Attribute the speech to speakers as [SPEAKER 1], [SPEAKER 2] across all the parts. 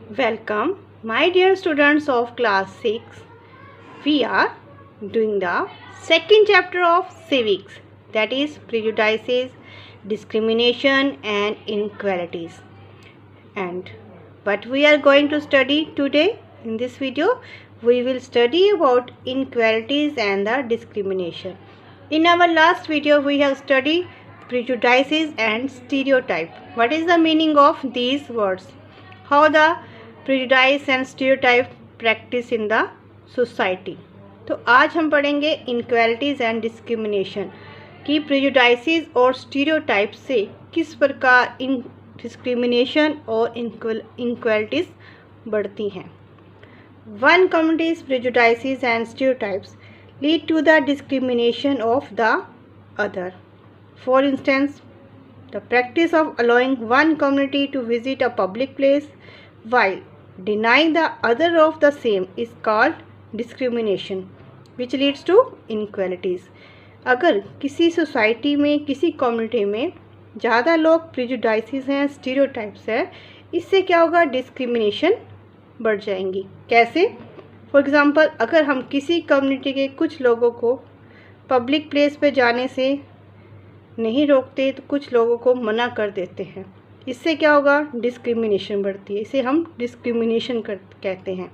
[SPEAKER 1] Welcome, my dear students of class 6. We are doing the second chapter of civics, that is prejudices, discrimination and inequalities. And what we are going to study today in this video, we will study about inequalities and the discrimination. In our last video, we have studied prejudices and stereotype. What is the meaning of these words? How the prejudice and stereotype practice in the society. तो आज हम पढ़ेंगे inequalities and discrimination कि प्रेजुडाइसिस और stereotype से किस प्रकार इन discrimination और इनक्वालिटीज़ बढ़ती हैं. One community's prejudices and stereotypes lead to the discrimination of the other. For instance, the practice of allowing one community to visit a public place while denying the other of the same is called discrimination, which leads to inequalities. अगर किसी society में, किसी community में ज़्यादा लोग प्रेजुडाइसिस हैं, stereotypes है, इससे क्या होगा? डिस्क्रिमिनेशन बढ़ जाएंगी. कैसे? फॉर एग्ज़ाम्पल, अगर हम किसी कम्युनिटी के कुछ लोगों को पब्लिक प्लेस पे जाने से नहीं रोकते तो कुछ लोगों को मना कर देते हैं, इससे क्या होगा? डिस्क्रिमिनेशन बढ़ती है. इसे हम डिस्क्रिमिनेशन कहते हैं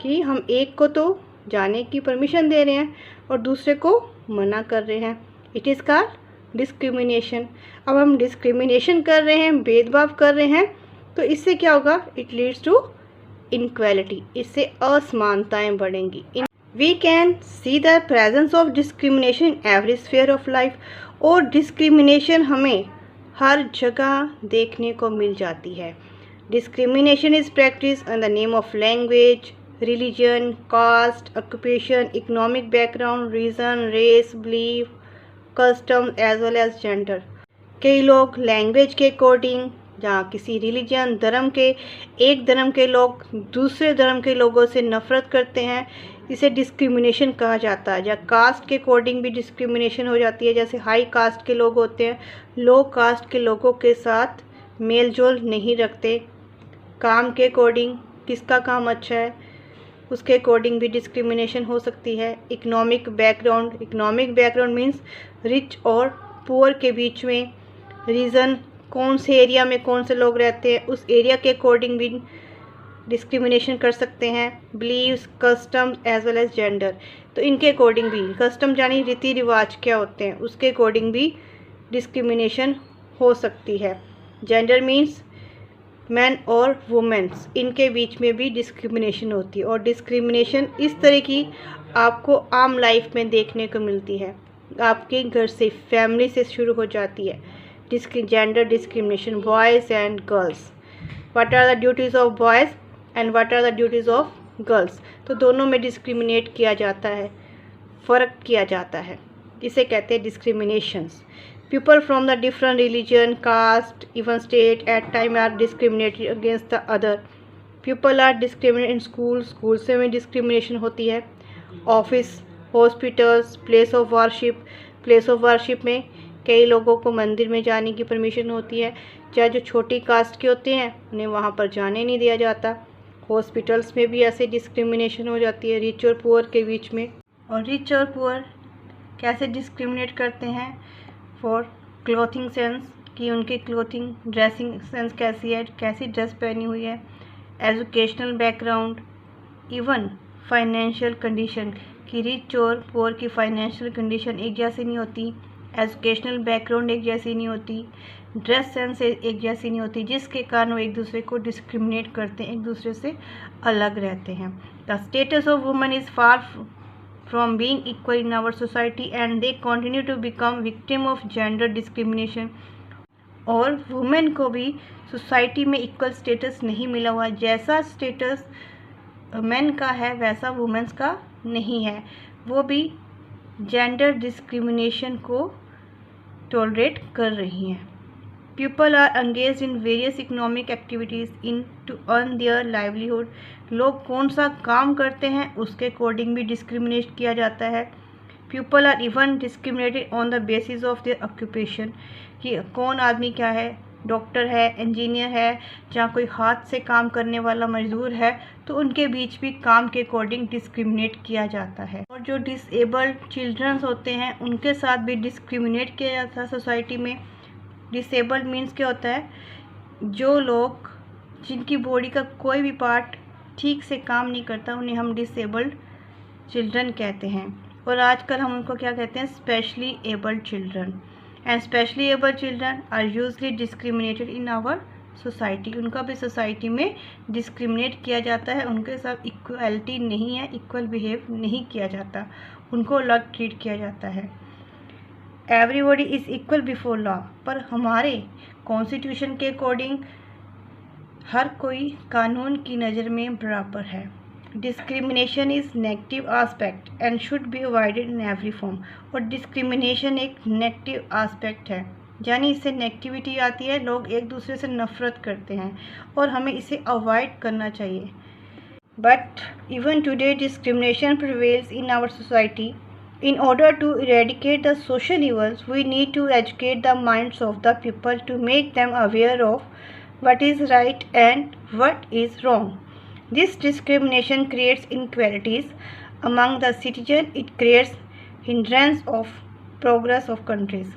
[SPEAKER 1] कि हम एक को तो जाने की परमिशन दे रहे हैं और दूसरे को मना कर रहे हैं. It is called discrimination. अब हम डिस्क्रिमिनेशन कर रहे हैं, भेदभाव कर रहे हैं, तो इससे क्या होगा? It leads to inequality. इससे असमानताएं बढ़ेंगी. We can see the presence of discrimination in every sphere of life. और डिस्क्रिमिनेशन हमें हर जगह देखने को मिल जाती है. Discrimination is practice in the name of language, religion, caste, occupation, economic background, region, race, belief, custom as well as gender. कई लोग लैंग्वेज के अकॉर्डिंग, जहाँ किसी रिलीजन, धर्म के, एक धर्म के लोग दूसरे धर्म के लोगों से नफ़रत करते हैं, इसे डिस्क्रिमिनेशन कहा जाता है. या कास्ट के अकॉर्डिंग भी डिस्क्रिमिनेशन हो जाती है. जैसे हाई कास्ट के लोग होते हैं, लो कास्ट के लोगों के साथ मेल जोल नहीं रखते. काम के अकॉर्डिंग, किसका काम अच्छा है उसके अकॉर्डिंग भी डिस्क्रिमिनेशन हो सकती है. इकोनॉमिक बैकग्राउंड मीन्स रिच और पुअर के बीच में. रीज़न, कौन से एरिया में कौन से लोग रहते हैं, उस एरिया के अकॉर्डिंग भी डिस्क्रिमिनेशन कर सकते हैं. Believes, custom as well as gender, तो इनके अकॉर्डिंग भी, कस्टम यानी रीति रिवाज क्या होते हैं, उसके अकॉर्डिंग भी डिस्क्रिमिनेशन हो सकती है. जेंडर मीन्स मैन और वुमेन्स, इनके बीच में भी डिस्क्रिमिनेशन होती है. और डिस्क्रिमिनेशन इस तरह की आपको आम लाइफ में देखने को मिलती है. आपके घर से, फैमिली से शुरू हो जाती है. Gender discrimination, boys and girls. What are the duties of boys and what are the duties of girls. तो दोनों में डिस्क्रिमिनेट किया जाता है, फ़र्क किया जाता है. इसे कहते हैं discriminations. People from the different religion, caste, even state at time are discriminated against the other. People are discriminated in schools. Schools से में discrimination होती है. Office, hospitals, place of worship. Place of worship में कई लोगों को मंदिर में जाने की परमिशन होती है. चाहे जो छोटी कास्ट के होते हैं उन्हें वहाँ पर जाने नहीं दिया जाता. हॉस्पिटल्स में भी ऐसे डिस्क्रिमिनेशन हो जाती है रिच और पुअर के बीच में. और रिच और पुअर कैसे डिस्क्रिमिनेट करते हैं? फॉर क्लॉथिंग सेंस, कि उनकी क्लॉथिंग, ड्रेसिंग सेंस कैसी है, कैसी ड्रेस पहनी हुई है. Educational background, even financial condition, कि रिच और पुअर की फाइनेंशियल कंडीशन एक जैसी नहीं होती. एजुकेशनल बैकग्राउंड एक जैसी नहीं होती. ड्रेस सेंस एक जैसी नहीं होती, जिसके कारण वो एक दूसरे को डिस्क्रिमिनेट करते हैं, एक दूसरे से अलग रहते हैं. The status of women is far from being equal in our society and they continue to become victim of gender discrimination. और वुमेन को भी सोसाइटी में इक्वल स्टेटस नहीं मिला हुआ. जैसा स्टेटस मेन का है वैसा वुमेन्स का नहीं है. वो भी जेंडर डिस्क्रिमिनेशन को टॉलरेट कर रही हैं. People are engaged in various economic activities in to earn their livelihood. लोग कौन सा काम करते हैं उसके अकॉर्डिंग भी डिस्क्रिमिनेट किया जाता है. People are even discriminated on the basis of their occupation, कि कौन आदमी क्या है डॉक्टर है, इंजीनियर है, जहाँ कोई हाथ से काम करने वाला मजदूर है, तो उनके बीच भी काम के अकॉर्डिंग डिस्क्रिमिनेट किया जाता है। और जो डिसेबल्ड चिल्ड्रंस होते हैं उनके साथ भी डिस्क्रिमिनेट किया जाता है सोसाइटी में। डिसेबल्ड मीन्स क्या होता है, जो लोग जिनकी बॉडी का कोई भी पार्ट ठीक से काम नहीं करता उन्हें हम डिसेबल्ड चिल्ड्रन कहते हैं। और आजकल हम उनको क्या कहते हैं, specially abled children. And specially abled children are usually discriminated in our society. उनका भी सोसाइटी में डिस्क्रिमिनेट किया जाता है, उनके साथ इक्वलिटी नहीं है, इक्वल बिहेव नहीं किया जाता, उनको अलग ट्रीट किया जाता है। Everybody is equal before law, पर हमारे कॉन्स्टिट्यूशन के अकॉर्डिंग हर कोई कानून की नज़र में बराबर है। Discrimination is negative aspect and should be avoided in every form. और डिस्क्रिमिनेशन एक नेगेटिव आस्पेक्ट है, यानी इससे नेगेटिविटी आती है, लोग एक दूसरे से नफरत करते हैं और हमें इसे अवॉइड करना चाहिए। But even today discrimination prevails in our society. In order to eradicate the social evils, we need to educate the minds of the people to make them aware of what is right and what is wrong. This discrimination creates inequalities among the citizens. It creates hindrance of progress of countries.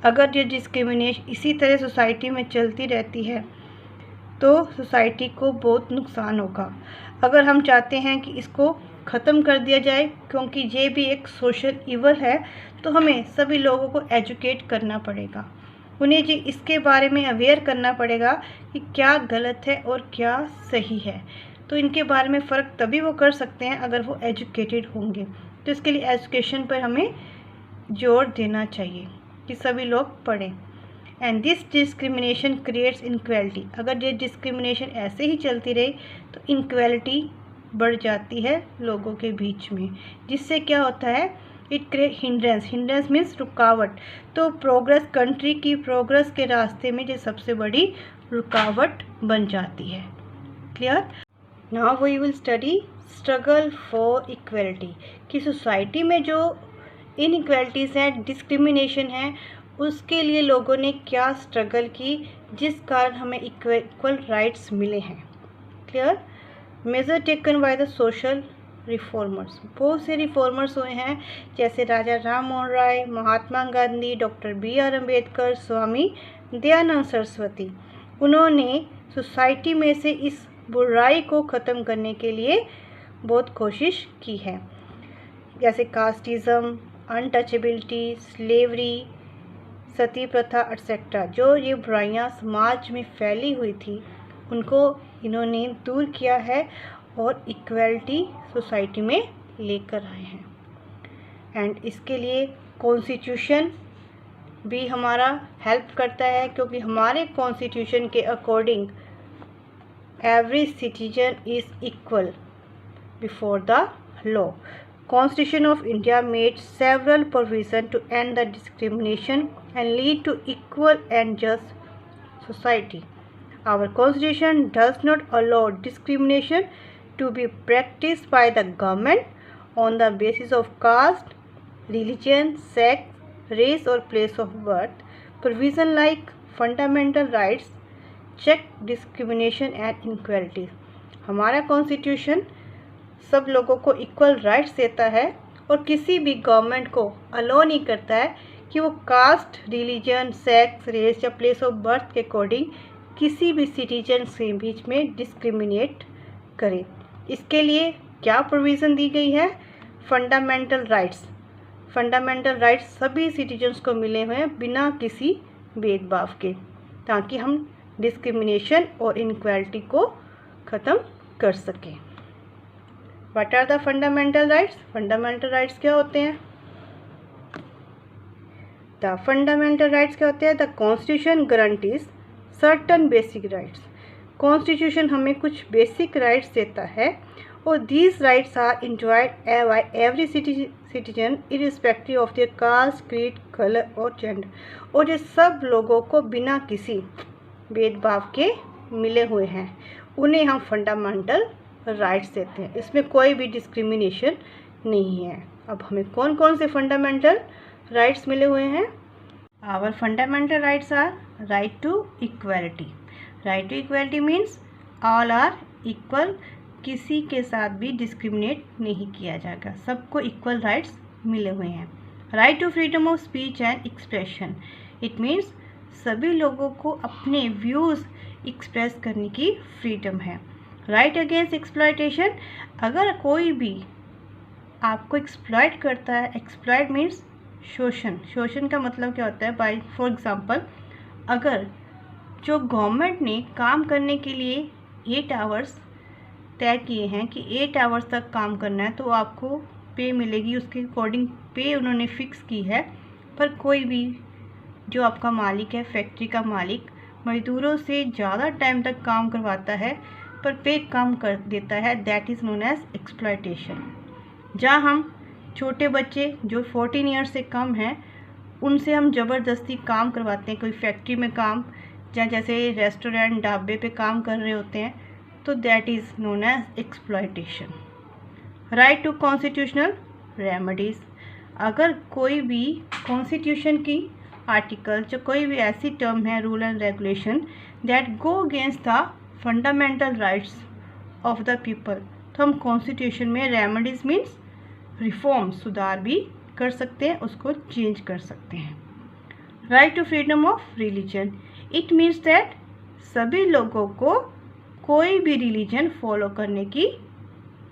[SPEAKER 1] अगर ये discrimination इसी तरह society में चलती रहती है तो society को बहुत नुकसान होगा। अगर हम चाहते हैं कि इसको ख़त्म कर दिया जाए, क्योंकि ये भी एक सोशल इवल है, तो हमें सभी लोगों को एजुकेट करना पड़ेगा, उन्हें जी इसके बारे में अवेयर करना पड़ेगा कि क्या गलत है और क्या सही है। तो इनके बारे में फ़र्क तभी वो कर सकते हैं अगर वो एजुकेटेड होंगे। तो इसके लिए एजुकेशन पर हमें जोर देना चाहिए कि सभी लोग पढ़ें। And this discrimination creates inequality. अगर ये डिस्क्रिमिनेशन ऐसे ही चलती रही तो इनक्वालिटी बढ़ जाती है लोगों के बीच में, जिससे क्या होता है, it create hindrance. Hindrance means रुकावट। तो प्रोग्रेस, कंट्री की प्रोग्रेस के रास्ते में ये सबसे बड़ी रुकावट बन जाती है। Clear? Now we will study struggle for equality, कि सोसाइटी में जो इनइक्वालिटीज़ हैं, डिस्क्रिमिनेशन है, उसके लिए लोगों ने क्या स्ट्रगल की, जिस कारण हमें इक्वल राइट्स मिले हैं। Clear? Measure taken by the social reformers. बहुत से रिफॉर्मर्स हुए हैं, जैसे राजा राम मोहन राय, महात्मा गांधी, डॉक्टर बी.आर. अम्बेडकर, स्वामी दयानंद सरस्वती। उन्होंने सोसाइटी में से इस बुराई को ख़त्म करने के लिए बहुत कोशिश की है, जैसे कास्टिज़म, अनटचेबिलिटी, स्लेवरी, सती प्रथा एटसेट्रा। जो ये बुराइयां समाज में फैली हुई थी उनको इन्होंने दूर किया है और इक्वलिटी सोसाइटी में लेकर आए हैं। एंड इसके लिए कॉन्स्टिट्यूशन भी हमारा हेल्प करता है, क्योंकि हमारे कॉन्स्टिट्यूशन के according every citizen is equal before the law. Constitution of India made several provisions to end the discrimination and lead to equal and just society. Our Constitution does not allow discrimination to be practiced by the government on the basis of caste, religion, sex, race or place of birth. Provisions like fundamental rights check discrimination and inequalities. हमारा Constitution सब लोगों को equal rights देता है और किसी भी government को अलो नहीं करता है कि वो कास्ट, रिलीजन, सेक्स, रेस या प्लेस ऑफ बर्थ के अकॉर्डिंग किसी भी सिटीजन के बीच में डिस्क्रिमिनेट करे। इसके लिए क्या प्रोविज़न दी गई है? Fundamental rights. फंडामेंटल राइट्स सभी सिटीजन्स को मिले हुए हैं बिना किसी भेदभाव के, ताकि हम डिस्क्रिमिनेशन और इनइक्वालिटी को ख़त्म कर सकें। What are the fundamental rights? Fundamental rights क्या होते हैं? The fundamental rights क्या होते हैं? The Constitution guarantees certain basic rights. Constitution हमें कुछ basic rights देता है और these rights are enjoyed by every citizen irrespective of their caste, creed, color और gender. और ये सब लोगों को बिना किसी भेदभाव के मिले हुए हैं, उन्हें हम फंडामेंटल राइट्स देते हैं। इसमें कोई भी डिस्क्रिमिनेशन नहीं है। अब हमें कौन कौन से फंडामेंटल राइट्स मिले हुए हैं? Our fundamental rights are right to equality. Right to equality means all are equal. किसी के साथ भी डिस्क्रिमिनेट नहीं किया जाएगा, सबको इक्वल राइट्स मिले हुए हैं. Right to freedom of speech and expression. It means सभी लोगों को अपने व्यूज़ एक्सप्रेस करने की फ्रीडम है. Right against exploitation. अगर कोई भी आपको एक्सप्लॉयट करता है, एक्सप्लॉयट मीन्स शोषण. शोषण का मतलब क्या होता है? बाय फॉर एग्जांपल, अगर जो गवर्नमेंट ने काम करने के लिए 8 आवर्स तय किए हैं कि 8 आवर्स तक काम करना है, तो आपको पे मिलेगी, उसके अकॉर्डिंग पे उन्होंने फिक्स की है. पर कोई भी जो आपका मालिक है, फैक्ट्री का मालिक, मजदूरों से ज़्यादा टाइम तक काम करवाता है पर पे कम कर देता है, that is known as exploitation. जहाँ हम छोटे बच्चे जो 14 ईयर्स से कम हैं, उनसे हम ज़बरदस्ती काम करवाते हैं, कोई फैक्ट्री में काम, या जैसे रेस्टोरेंट ढाबे पे काम कर रहे होते हैं, तो that is known as exploitation. Right to constitutional remedies. अगर कोई भी कॉन्स्टिट्यूशन की आर्टिकल, जो कोई भी ऐसी टर्म है, rule and regulation that go against the fundamental rights of the people, तो हम कॉन्स्टिट्यूशन में रेमेडीज़ मीन्स रिफॉर्म, सुधार भी कर सकते हैं, उसको चेंज कर सकते हैं. Right to freedom of religion. It means that सभी लोगों को कोई भी रिलीजन फॉलो करने की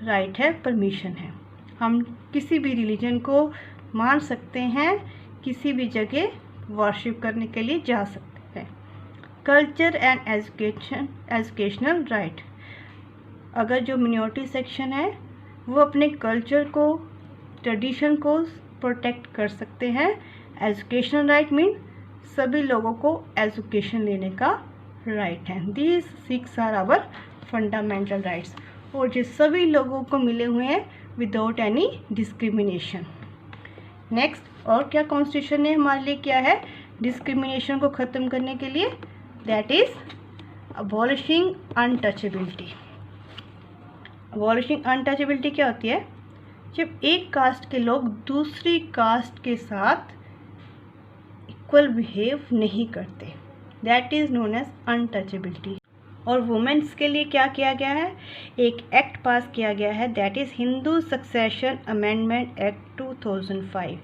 [SPEAKER 1] राइट है, परमिशन है. हम किसी भी रिलीजन को मान सकते हैं, किसी भी जगह वर्शिप करने के लिए जा सकते हैं. Culture and educational right. अगर जो मिनॉरिटी सेक्शन है वो अपने कल्चर को, ट्रेडिशन को प्रोटेक्ट कर सकते हैं. एजुकेशनल राइट मीन सभी लोगों को एजुकेशन लेने का राइट है. These 6 are our fundamental rights, और जो सभी लोगों को मिले हुए हैं विदाउट एनी डिस्क्रिमिनेशन. नेक्स्ट, और क्या कॉन्स्टिट्यूशन ने हमारे लिए किया है डिस्क्रिमिनेशन को ख़त्म करने के लिए? That is abolishing untouchability. Abolishing untouchability क्या होती है? जब एक कास्ट के लोग दूसरी कास्ट के साथ इक्वल बिहेव नहीं करते, that is known as untouchability. और वुमेन्स के लिए क्या किया गया है? एक एक्ट पास किया गया है, that is Hindu succession amendment act 2005.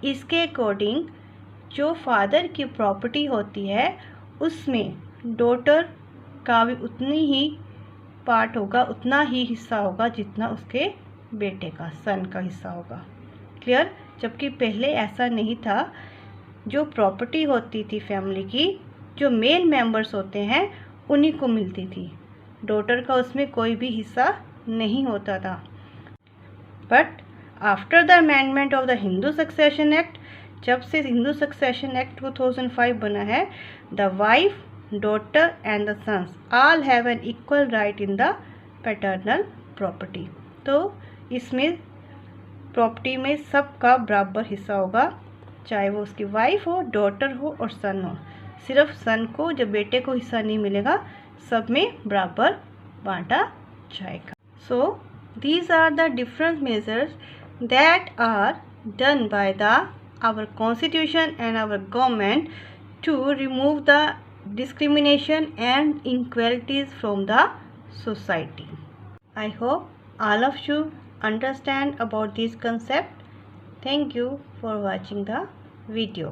[SPEAKER 1] इसके अकॉर्डिंग जो फादर की प्रॉपर्टी होती है उसमें डॉटर का भी उतनी ही पार्ट होगा, उतना ही हिस्सा होगा जितना उसके बेटे का, सन का हिस्सा होगा. क्लियर? जबकि पहले ऐसा नहीं था. जो प्रॉपर्टी होती थी फैमिली की, जो मेल मेंबर्स होते हैं उन्हीं को मिलती थी, डॉटर का उसमें कोई भी हिस्सा नहीं होता था. But after the amendment of the Hindu succession act, जब से हिंदू सक्सेशन एक्ट 2005 बना है, the wife, daughter and the sons all have an equal right in the paternal property. तो इसमें प्रॉपर्टी में सबका बराबर हिस्सा होगा, चाहे वो उसकी वाइफ हो, डॉटर हो और सन हो. सिर्फ सन को, जब बेटे को हिस्सा नहीं मिलेगा, सब में बराबर बांटा जाएगा. So these are the different measures that are done by the our constitution and our government to remove the discrimination and inequalities from the society. I hope all of you understand about this concept. Thank you for watching the video.